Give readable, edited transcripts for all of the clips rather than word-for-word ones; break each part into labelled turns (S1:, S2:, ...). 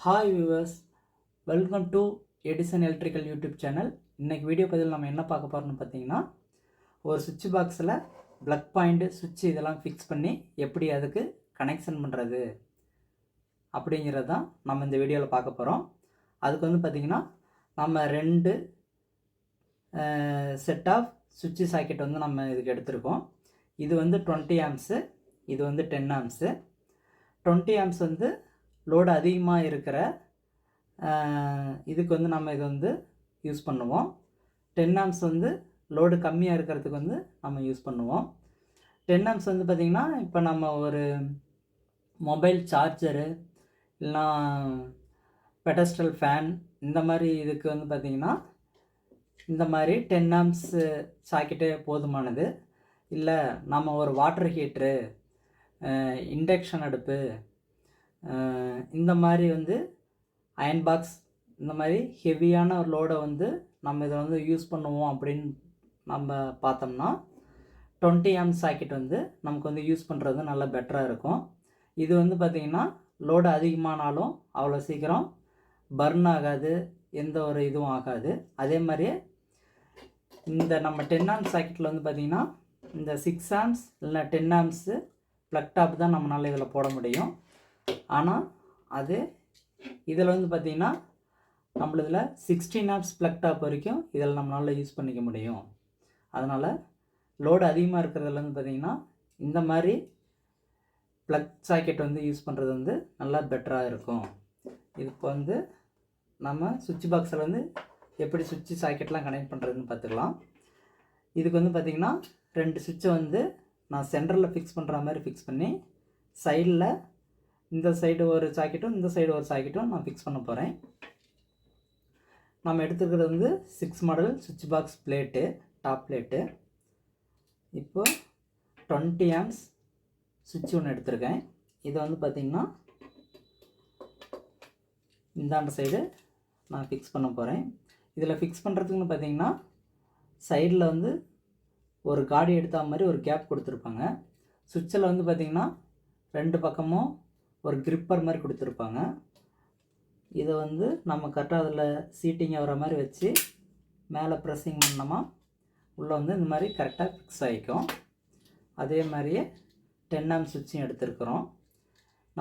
S1: Hi viewers, welcome to Edison electrical YouTube channel. இன்றைக்கி video பதில் நம்ம என்ன பார்க்க போகிறோம்னு பார்த்தீங்கன்னா, ஒரு சுவிட்ச் பாக்ஸில் ப்ளக் பாயிண்ட்டு சுவிட்ச் இதெல்லாம் ஃபிக்ஸ் பண்ணி எப்படி அதுக்கு கனெக்ஷன் பண்ணுறது அப்படிங்கிறது தான் நம்ம இந்த வீடியோவில் பார்க்க போகிறோம். அதுக்கு வந்து பார்த்திங்கன்னா, நம்ம 2 செட் ஆஃப் சுவிட்ச் சாக்கெட் வந்து நம்ம இதுக்கு எடுத்திருக்கோம். இது வந்து 20 ஆம்ஸு, இது வந்து 10 ஆம்ஸு. 20 ஆம்ஸ் வந்து லோடு அதிகமாக இருக்கிற இதுக்கு வந்து நம்ம இது வந்து யூஸ் பண்ணுவோம். 10 ஆம்ஸ் வந்து லோடு கம்மியாக இருக்கிறதுக்கு வந்து நம்ம யூஸ் பண்ணுவோம். 10 ஆம்ஸ் வந்து பார்த்திங்கன்னா, இப்போ நம்ம ஒரு மொபைல் சார்ஜரு இல்லைனா பெடஸ்ட்ரல் ஃபேன் இந்த மாதிரி இதுக்கு வந்து பார்த்திங்கன்னா, இந்த மாதிரி 10 ஆம்ஸ் சாக்கெட்டே போதுமானது. இல்லை நம்ம ஒரு வாட்டர் ஹீட்ரு, இண்டக்ஷன் அடுப்பு, இந்த மாதிரி வந்து அயன் பாக்ஸ், இந்த மாதிரி ஹெவியான ஒரு லோடை வந்து நம்ம இதை வந்து யூஸ் பண்ணுவோம் அப்படின்னு நம்ம பார்த்தோம்னா 20 ஆம்ஸ் சாக்கெட் வந்து நமக்கு வந்து யூஸ் பண்ணுறது நல்லா பெட்டராக இருக்கும். இது வந்து பார்த்திங்கன்னா, லோடு அதிகமானாலும் அவ்வளோ சீக்கிரம் பர்ன் ஆகாது, எந்த ஒரு இதுவும் ஆகாது. அதே மாதிரியே இந்த நம்ம 10 ஆம்ஸ் சாக்கெட்டில் வந்து பார்த்திங்கன்னா, இந்த 6 ஆம்ஸ் இல்லைனா 10 ஆம்ஸு ப்ளக் டாப் தான் நம்மளால் இதில் போட முடியும். ஆனால் அது இதில் வந்து பார்த்திங்கன்னா, நம்மளதில் 16 ஆம்ஸ் ப்ளக் டாப் வரைக்கும் இதில் நம்மளால் யூஸ் பண்ணிக்க முடியும். அதனால் லோடு அதிகமாக இருக்கிறதுல வந்து பார்த்திங்கன்னா, இந்த மாதிரி ப்ளக் சாக்கெட் வந்து யூஸ் பண்ணுறது வந்து நல்லா பெட்டராக இருக்கும். இதுக்கு வந்து நம்ம சுவிட்ச் பாக்ஸில் வந்து எப்படி சுவிட்ச் சாக்கெட்லாம் கனெக்ட் பண்ணுறதுன்னு பார்த்துக்கலாம். இதுக்கு வந்து பார்த்திங்கன்னா, 2 சுவிட்சை வந்து நான் சென்டரில் ஃபிக்ஸ் பண்ணுற மாதிரி ஃபிக்ஸ் பண்ணி, சைடில் இந்த சைடு ஒரு சாக்கெட்டும் இந்த சைடு ஒரு சாக்கெட்டும் நான் ஃபிக்ஸ் பண்ண போகிறேன். நம்ம எடுத்துக்கிறது வந்து 6 மாடல் சுவிட்ச் பாக்ஸ் பிளேட்டு, டாப் பிளேட்டு. இப்போது 20 ஆம்ஸ் சுவிட்ச் ஒன்று எடுத்திருக்கேன். இதை வந்து பார்த்திங்கன்னா, இந்தாண்ட சைடு நான் ஃபிக்ஸ் பண்ண போகிறேன். இதில் ஃபிக்ஸ் பண்ணுறதுக்குன்னு பார்த்திங்கன்னா, சைடில் வந்து ஒரு காடி எடுத்த மாதிரி ஒரு கேப் கொடுத்துருப்பாங்க. சுவிட்சில் வந்து பார்த்திங்கன்னா, 2 பக்கமும் ஒரு கிரிப்பர் மாதிரி கொடுத்துருப்பாங்க. இதை வந்து நம்ம கரெக்டாக அதில் சீட்டிங் ஆகிற மாதிரி வச்சு மேலே ப்ரெஸ்ஸிங் பண்ணோமா உள்ளே வந்து இந்த மாதிரி கரெக்டாக ஃபிக்ஸ் ஆகிக்கும். அதே மாதிரியே 10 ஆம்ஸ் சுவிட்சும் எடுத்துருக்குறோம்.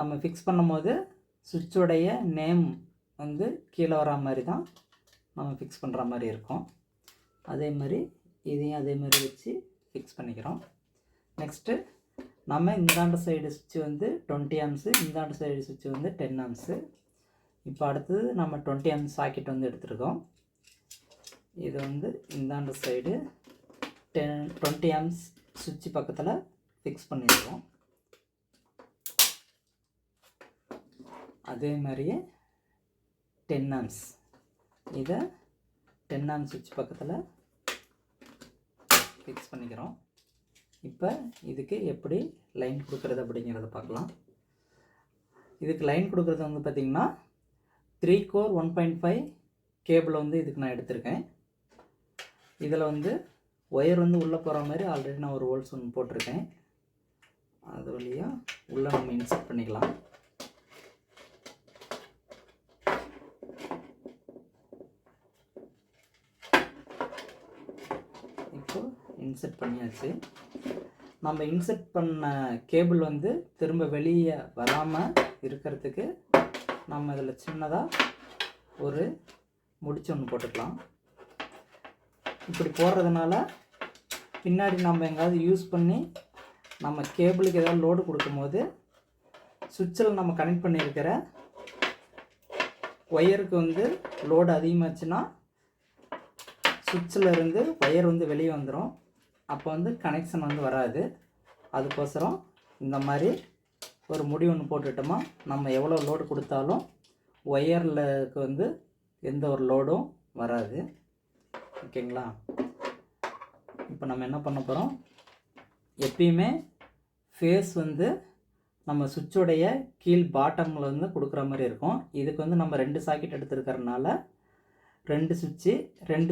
S1: நம்ம ஃபிக்ஸ் பண்ணும்போது சுவிட்சுடைய நேம் வந்து கீழே வரா மாதிரி தான் நம்ம ஃபிக்ஸ் பண்ணுற மாதிரி இருக்கும். அதே மாதிரி இதையும் அதே மாதிரி வச்சு ஃபிக்ஸ் பண்ணிக்கிறோம். நெக்ஸ்ட்டு நம்ம இந்தாண்ட சைடு சுவிட்ச் வந்து 20 ஆம்ஸு, இந்தாண்ட சைடு சுவிட்ச் வந்து 10 ஆம்ஸு. இப்போ அடுத்தது நம்ம 20 ஆம்ஸ் சாக்கெட் வந்து எடுத்துருக்கோம். இது வந்து இந்தாண்ட சைடு 20 ஆம்ஸ் சுவிட்ச் பக்கத்தில் ஃபிக்ஸ் பண்ணிடுவோம். அதே மாதிரியே 10 ஆம்ஸ், இதை 10 ஆம்ஸ் சுவிட்ச் பக்கத்தில் ஃபிக்ஸ் பண்ணிக்கிறோம். இப்போ இதுக்கு எப்படி லைன் கொடுக்குறது அப்படிங்கிறத பார்க்கலாம். இதுக்கு லைன் கொடுக்குறது வந்து பார்த்திங்கன்னா, 3 கோர் 1.5 கேபிள் வந்து இதுக்கு நான் எடுத்திருக்கேன். இதில் வந்து ஒயர் வந்து உள்ளே போகிற மாதிரி ஆல்ரெடி நான் ஒரு ஹோல்ஸ் ஒன்று போட்டிருக்கேன். அது வழியாக உள்ளே நம்ம இன்சர்ட் பண்ணிக்கலாம். இப்போது இன்சர்ட் பண்ணியாச்சு. நம்ம இன்சர்ட் பண்ண கேபிள் வந்து திரும்ப வெளியே வராமல் இருக்கிறதுக்கு நம்ம இதில் சின்னதாக ஒரு முடிச்சு ஒன்று போட்டுக்கலாம். இப்படி போடுறதுனால பின்னாடி நம்ம எங்கேயாவது யூஸ் பண்ணி நம்ம கேபிளுக்கு ஏதாவது லோடு கொடுக்கும்போது சுவிட்சில் நம்ம கனெக்ட் பண்ணியிருக்கிற ஒயருக்கு வந்து லோடு அதிகமாச்சுன்னா சுவிட்சில் இருந்து ஒயர் வந்து வெளியே வந்துடும். அப்போ வந்து கனெக்ஷன் வந்து வராது. அதுக்கோசரம் இந்த மாதிரி ஒரு முடி ஒன்று போட்டுட்டோமா, நம்ம எவ்வளோ லோடு கொடுத்தாலும் ஒயர்லுக்கு வந்து எந்த ஒரு லோடும் வராது. ஓகேங்களா? இப்போ நம்ம என்ன பண்ண போகிறோம், எப்பயுமே ஃபேஸ் வந்து நம்ம சுவிட்சுடைய கீழ் பாட்டமில் வந்து கொடுக்குற மாதிரி இருக்கும். இதுக்கு வந்து நம்ம 2 சாக்கெட் எடுத்துருக்கறனால 2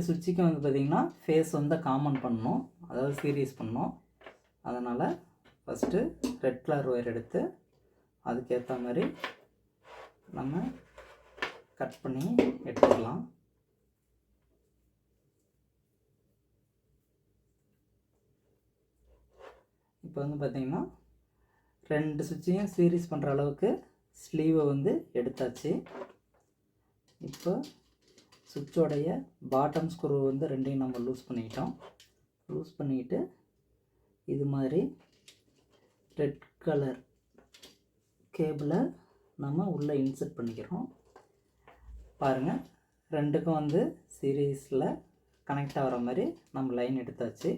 S1: சுவிட்சுக்கும் வந்து பார்த்திங்கன்னா ஃபேஸ் வந்து காமன் பண்ணணும், அதாவது சீரியஸ் பண்ணணும். அதனால் ஃபஸ்ட்டு ரெட் கலர் ஒயர் எடுத்து அதுக்கேற்ற மாதிரி நம்ம கட் பண்ணி எடுத்துக்கலாம். இப்போ வந்து பார்த்திங்கன்னா 2 சுவிட்சையும் சீரிஸ் பண்ணுற அளவுக்கு ஸ்லீவை வந்து எடுத்தாச்சு. இப்போ சுவிட்சோடைய பாட்டம் ஸ்க்ரூ வந்து 2யும் நம்ம லூஸ் பண்ணிக்கிட்டோம். லூஸ் பண்ணிக்கிட்டு இது மாதிரி ரெட் கலர் கேபிளை நம்ம உள்ளே இன்சர்ட் பண்ணிக்கிறோம். பாருங்கள், 2க்கும் வந்து சீரீஸில் கனெக்ட் ஆகிற மாதிரி நம்ம லைன் எடுத்தாச்சு.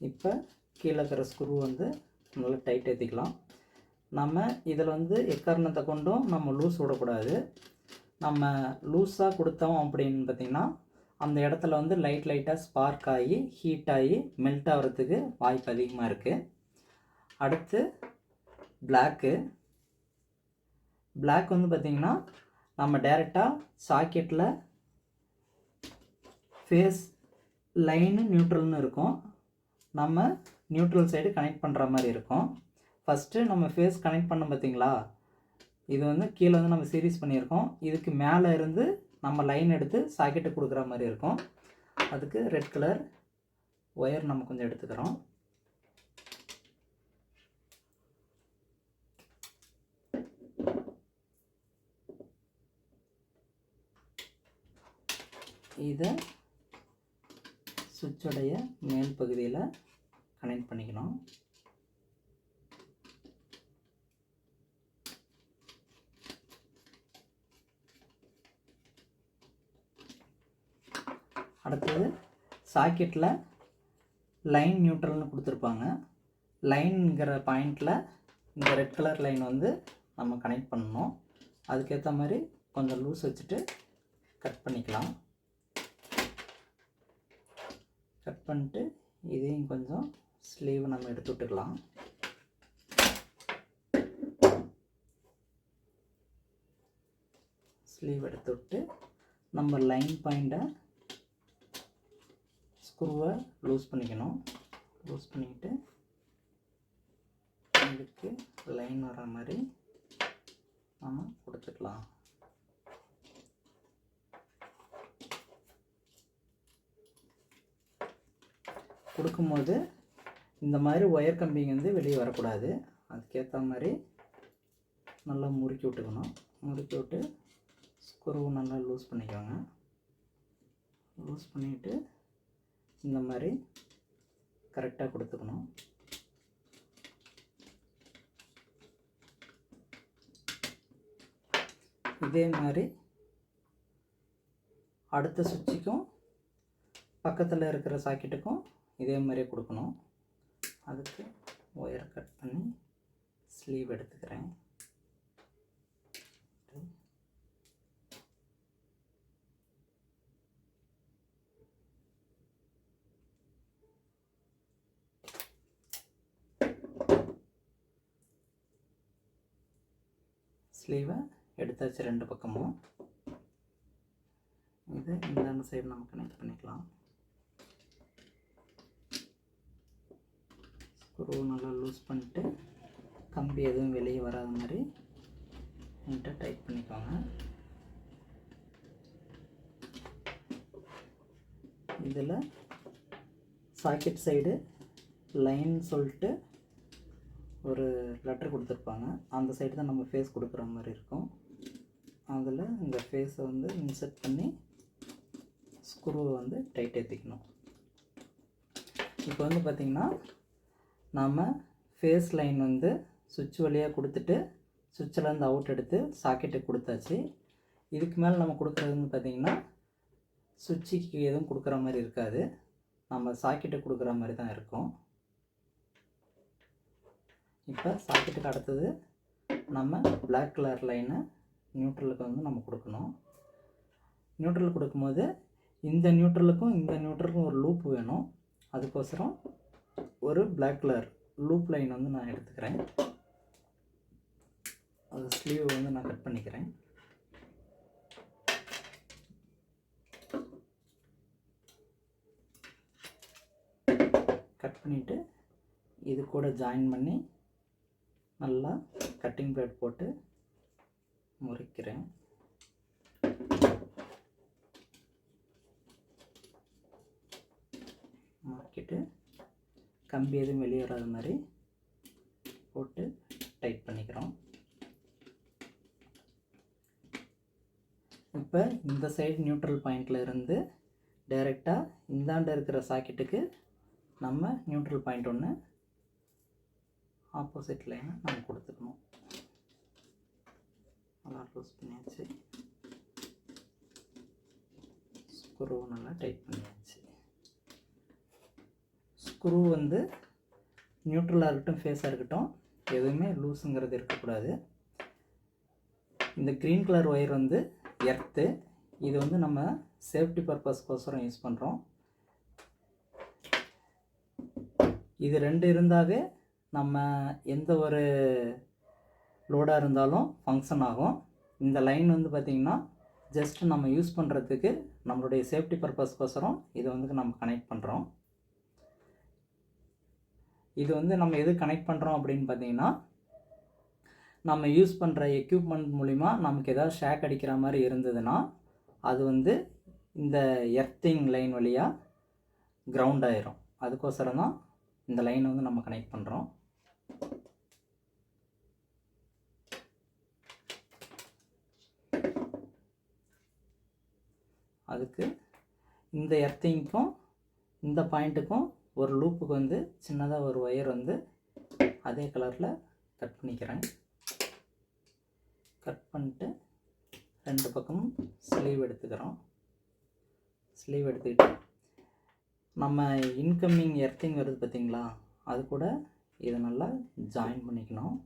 S1: இப்போ கீழே இருக்கிற ஸ்க்ரூ வந்து நல்லா டைட் ஏற்றிக்கலாம். நம்ம இதில் வந்து எக்காரணத்தை கொண்டும் நம்ம லூஸ் விடக்கூடாது. நம்ம லூஸாக கொடுத்தோம் அப்படின்னு பார்த்திங்கன்னா அந்த இடத்துல வந்து லைட்டாக ஸ்பார்க் ஆகி ஹீட் ஆகி மெல்ட் ஆகிறதுக்கு வாய்ப்பு அதிகமாக இருக்குது. அடுத்து பிளாக் வந்து பார்த்திங்கன்னா நம்ம டைரெக்டாக சாக்கெட்டில் ஃபேஸ் லைனு நியூட்ரல்னு இருக்கும். நம்ம நியூட்ரல் சைடு கனெக்ட் பண்ணுற மாதிரி இருக்கும். ஃபஸ்ட்டு நம்ம ஃபேஸ் கனெக்ட் பண்ண பார்த்திங்களா, இது வந்து கீழே வந்து நம்ம சீரிஸ் பண்ணியிருக்கோம். இதுக்கு மேலே இருந்து நம்ம லைன் எடுத்து சாக்கெட்டு கொடுக்குற மாதிரி இருக்கும். அதுக்கு ரெட் கலர் ஒயர் நம்ம கொஞ்சம் எடுத்துக்கிறோம். இதை சுவிட்சுடைய மேல் பகுதியில் கனெக்ட் பண்ணிக்கணும். அடுத்தது சாக்கெட்டில் லைன் நியூட்ரல்னு கொடுத்துருப்பாங்க. லைன்ங்கிற பாயிண்டில் இந்த ரெட் கலர் லைன் வந்து நம்ம கனெக்ட் பண்ணணும். அதுக்கேற்ற மாதிரி கொஞ்சம் லூஸ் வச்சுட்டு கட் பண்ணிக்கலாம். கட் பண்ணிட்டு இதையும் கொஞ்சம் ஸ்லீவ் நம்ம எடுத்து விட்டுக்கலாம். ஸ்லீவ் எடுத்து விட்டு நம்ம லைன் பாயிண்ட்டை ஸ்க்ரூவை லூஸ் பண்ணிக்கணும். லூஸ் பண்ணிக்கிட்டு இதுக்கு லைன் வர மாதிரி நம்ம கொடுத்துக்கலாம். கொடுக்கும்போது இந்த மாதிரி ஒயர் கம்பிங்க வந்து வெளியே வரக்கூடாது. அதுக்கேற்ற மாதிரி நல்லா முறுக்கி விட்டுக்கணும். முறுக்கி விட்டு ஸ்க்ரூ நல்லா லூஸ் பண்ணிக்கோங்க. லூஸ் பண்ணிவிட்டு இந்த மாதிரி கரெக்டாக கொடுத்துக்கணும். இதே மாதிரி அடுத்த சுவிட்சுக்கும் பக்கத்தில் இருக்கிற சாக்கெட்டுக்கும் இதே மாதிரி கொடுக்கணும். அதுக்கு ஒயர் கட் பண்ணி ஸ்லீவ் எடுத்துக்கிறேன். ஸ்லீவை எடுத்தாச்சு 2 பக்கமும். இது இந்த சைடு நம்ம கனெக்ட் பண்ணிக்கலாம். ஸ்க்ரூ நல்லா லூஸ் பண்ணிட்டு கம்பி எதுவும் வெளியே வராத மாதிரி நீட்டாக டைட் பண்ணிக்கோங்க. இதில் சாக்கெட் சைடு லைன் சொல்லிட்டு ஒரு லெட்டர் கொடுத்துருப்பாங்க. அந்த சைடு தான் நம்ம ஃபேஸ் கொடுக்குற மாதிரி இருக்கும். அதில் இந்த ஃபேஸை வந்து இன்சர்ட் பண்ணி ஸ்க்ரூவை வந்து டைட் ஏற்றிக்கணும். இப்போ வந்து பார்த்திங்கன்னா நாம் ஃபேஸ் லைன் வந்து சுவிட்ச் வழியாக கொடுத்துட்டு சுவிட்சிலேருந்து அவுட் எடுத்து சாக்கெட்டுக்கு கொடுத்தாச்சு. இதுக்கு மேலே நம்ம கொடுக்குறதுன்னு பார்த்திங்கன்னா சுவிட்சுக்கு எதுவும் கொடுக்குற மாதிரி இருக்காது. நம்ம சாக்கெட்டுக்கு கொடுக்குற மாதிரி தான் இருக்கும். இப்போ சாக்கெட்டுக்கு அடுத்தது நம்ம பிளாக் கலர் லைனை நியூட்ரலுக்கு வந்து நம்ம கொடுக்கணும். நியூட்ரல் கொடுக்கும்போது இந்த நியூட்ரலுக்கும் ஒரு லூப் வேணும். அதுக்கோசரம் ஒரு பிளாக் கலர் லூப் லைன் வந்து நான் எடுத்துக்கிறேன். அது ஸ்லீவ் வந்து நான் கட் பண்ணிக்கிறேன். கட் பண்ணிவிட்டு இது கூட ஜாயின் பண்ணி நல்லா கட்டிங் பிளேட் போட்டு முறிக்கிறேன். கம்பி எதுவும் வெளியே வராத மாதிரி போட்டு டைட் பண்ணிக்கிறோம். இப்போ இந்த சைடு நியூட்ரல் பாயிண்டில் இருந்து டைரெக்டாக இந்தாண்ட இருக்கிற சாக்கெட்டுக்கு நம்ம நியூட்ரல் பாயிண்ட் ஒன்று ஆப்போசிட் லைனை நம்ம கொடுத்துக்கணும். நல்லா லூஸ் பண்ணியாச்சு. ஸ்க்ரூ நல்லா டைட் பண்ணியாச்சு. ஸ்க்ரூ வந்து நியூட்ரலாக இருக்கட்டும் ஃபேஸாக இருக்கட்டும் எதுவுமே லூஸுங்கிறது இருக்கக்கூடாது. இந்த க்ரீன் கலர் ஒயர் வந்து எர்த்து. இது வந்து நம்ம சேஃப்டி பர்பஸ்க்கோசரம் யூஸ் பண்ணுறோம். இது 2 இருந்தாவே நம்ம எந்த ஒரு லோடாக இருந்தாலும் ஃபங்க்ஷன் ஆகும். இந்த லைன் வந்து பார்த்திங்கன்னா ஜஸ்ட் நம்ம யூஸ் பண்ணுறதுக்கு நம்மளுடைய சேஃப்டி பர்பஸ்க்கோசரம் இதை வந்து நம்ம கனெக்ட் பண்ணுறோம். இது வந்து நம்ம எது கனெக்ட் பண்ணுறோம் அப்படின்னு பார்த்தீங்கன்னா, நம்ம யூஸ் பண்ணுற எக்யூப்மெண்ட் மூலிமா நமக்கு ஏதாவது ஷாக் அடிக்கிற மாதிரி இருந்ததுன்னா அது வந்து இந்த எர்த்திங் லைன் வழியாக கிரவுண்ட் ஆயிரும். அதுக்கோசரம் தான் இந்த லைனை வந்து நம்ம கனெக்ட் பண்ணுறோம். அதுக்கு இந்த எர்த்திங்க்கும் இந்த பாயிண்ட்டுக்கும் ஒரு லூப்புக்கு வந்து சின்னதாக ஒரு ஒயர் வந்து அதே கலரில் கட் பண்ணிக்கிறேன். கட் பண்ணிட்டு 2 பக்கமும் ஸ்லீவ் எடுத்துக்கிறோம். ஸ்லீவ் எடுத்துக்கிட்டு நம்ம இன்கமிங் எர்த்திங் வருது பார்த்திங்களா, அது கூட இதை நல்லா ஜாயின் பண்ணிக்கணும்.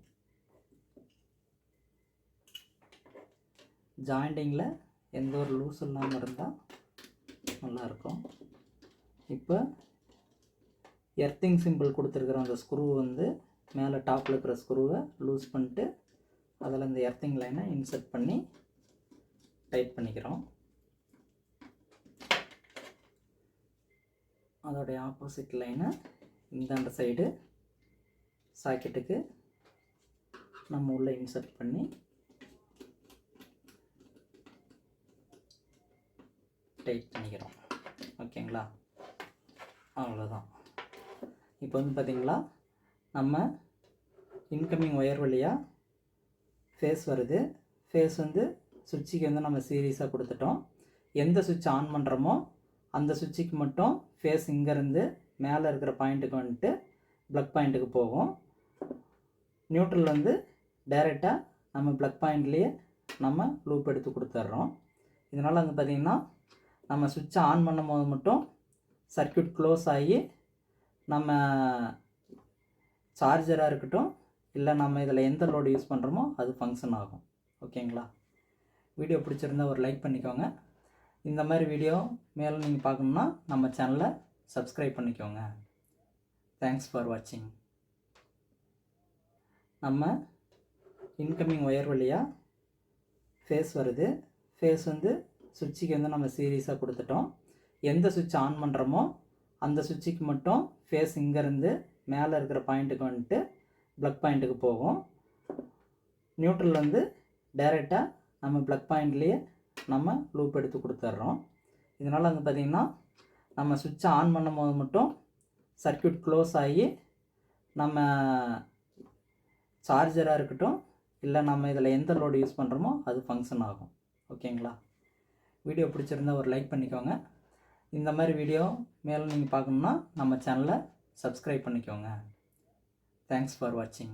S1: ஜாயிண்டிங்கில் எந்த ஒரு லூஸ் இல்லாமல் இருந்தால் நல்லாயிருக்கும். இப்போ எர்த்திங் சிம்பிள் கொடுத்துருக்குற அந்த ஸ்க்ரூ வந்து மேலே டாப்பில் இருக்கிற ஸ்க்ரூவை லூஸ் பண்ணிட்டு அதில் இந்த எர்த்திங் லைனை இன்சர்ட் பண்ணி டைட் பண்ணிக்கிறோம். அதோடைய ஆப்போசிட் லைனை இந்தாண்ட சைடு சாக்கெட்டுக்கு நம்ம உள்ளே இன்சர்ட் பண்ணி டைட் பண்ணிக்கிறோம். ஓகேங்களா, அவ்வளோதான். இப்போ வந்து பார்த்திங்களா, நம்ம இன்கமிங் ஒயர் வழியாக ஃபேஸ் வருது. ஃபேஸ் வந்து சுவிட்சுக்கு வந்து நம்ம சீரியஸாக கொடுத்துட்டோம். எந்த சுவிட்ச் ஆன் பண்ணுறோமோ அந்த சுவிட்சுக்கு மட்டும் ஃபேஸ் இங்கேருந்து மேலே இருக்கிற பாயிண்ட்டுக்கு வந்துட்டு ப்ளக் பாயிண்ட்டுக்கு போகும். நியூட்ரல் வந்து டைரெக்டாக நம்ம ப்ளக் பாயிண்ட்லேயே நம்ம லூப் எடுத்து கொடுத்துட்றோம். இதனால் வந்து பார்த்திங்கன்னா நம்ம சுவிட்சை ஆன் பண்ணும் போது மட்டும் சர்க்யூட் க்ளோஸ் ஆகி நம்ம சார்ஜராக இருக்கட்டும் இல்லை நம்ம இதில் எந்த லோடு யூஸ் பண்ணுறோமோ அது ஃபங்க்ஷன் ஆகும். ஓகேங்களா, வீடியோ பிடிச்சிருந்தா ஒரு லைக் பண்ணிக்கோங்க. இந்த மாதிரி வீடியோ மேலும் நீங்கள் பார்க்கணுன்னா நம்ம சேனலை சப்ஸ்கிரைப் பண்ணிக்கோங்க. தேங்க்ஸ் ஃபார் வாட்சிங். நம்ம இன்கமிங் ஒயர் வழியாக ஃபேஸ் வருது. ஃபேஸ் வந்து சுவிட்சுக்கு வந்து நம்ம சீரியஸாக கொடுத்துட்டோம். எந்த சுவிட்ச் ஆன் பண்ணுறோமோ அந்த சுவிட்சுக்கு மட்டும் ஃபேஸ் இங்கேருந்து மேலே இருக்கிற பாயிண்ட்டுக்கு வந்துட்டு ப்ளக் பாயிண்ட்டுக்கு போகும். நியூட்ரல் வந்து டைரெக்டாக நம்ம ப்ளக் பாயிண்ட்லேயே நம்ம லூப் எடுத்து கொடுத்துட்றோம். இதனால் வந்து பார்த்திங்கன்னா நம்ம சுவிட்சை ஆன் பண்ணும் போது மட்டும் சர்க்யூட் க்ளோஸ் ஆகி நம்ம சார்ஜராக இருக்கட்டும் இல்லை நம்ம இதில் எந்த லோடு யூஸ் பண்ணுறோமோ அது ஃபங்க்ஷன் ஆகும். ஓகேங்களா, வீடியோ பிடிச்சிருந்தா ஒரு லைக் பண்ணிக்கோங்க. இந்த மாதிரி வீடியோ மேலும் நீங்கள் பார்க்கணுன்னா நம்ம சேனலை சப்ஸ்கிரைப் பண்ணிக்கோங்க. தேங்க்ஸ் ஃபார் வாட்சிங்.